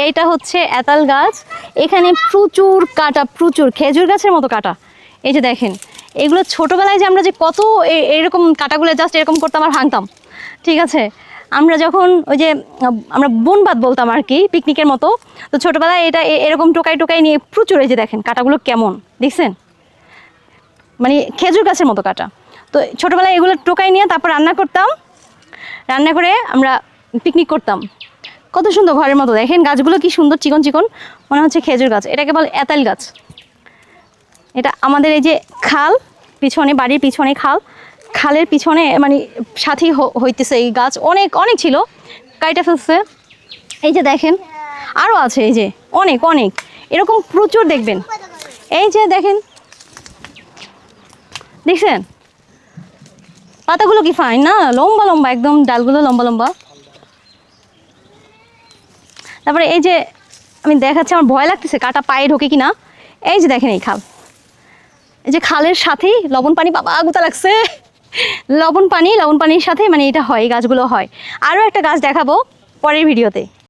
এইটা হচ্ছে এতাল গাছ। এখানে প্রচুর কাটা, প্রচুর খেজুর গাছের মতো কাটা। এই যে দেখেন, এগুলো ছোটোবেলায় যে আমরা যে কত এরকম কাটাগুলো জাস্ট এরকম করতাম আর ভাঙতাম, ঠিক আছে। আমরা যখন ওই যে আমরা বনবাদ বলতাম আর কি, পিকনিকের মতো, তো ছোটোবেলায় এটা এরকম টোকাই টোকাই নিয়ে প্রচুর, এই যে দেখেন কাটাগুলো কেমন দেখছেন, মানে খেজুর গাছের মতো কাটা। তো ছোটোবেলায় এগুলো টোকাই নিয়ে তারপর রান্না করতাম, রান্না করে আমরা পিকনিক করতাম। কত সুন্দর ঘরের মতো, দেখেন গাছগুলো কি সুন্দর চিকন চিকন, মনে হচ্ছে খেজুর গাছ। এটাকে বলে এতাল গাছ। এটা আমাদের এই যে খাল, পিছনে বাড়ির পিছনে খাল, খালের পিছনে মানে সাথী হইতেছে এই গাছ, অনেক অনেক ছিল, কাইটা ফেলছে। এই যে দেখেন আরও আছে, এই যে অনেক অনেক এরকম প্রচুর দেখবেন। এই যে দেখেন, দেখছেন পাতাগুলো কি ফাইন না, লম্বা লম্বা একদম, ডালগুলো লম্বা লম্বা। তারপরে এই যে আমি দেখাচ্ছি, আমার ভয় লাগতেছে কাটা পায়ে ঢোকে কিনা। এই যে দেখেন এই খাল, এই যে খালের সাথেই লবণ পানি, বাবা গুতা লাগছে, লবণ পানির সাথে মানে এটা হয়, এই গাছগুলো হয়। আরও একটা গাছ দেখাবো পরের ভিডিওতে।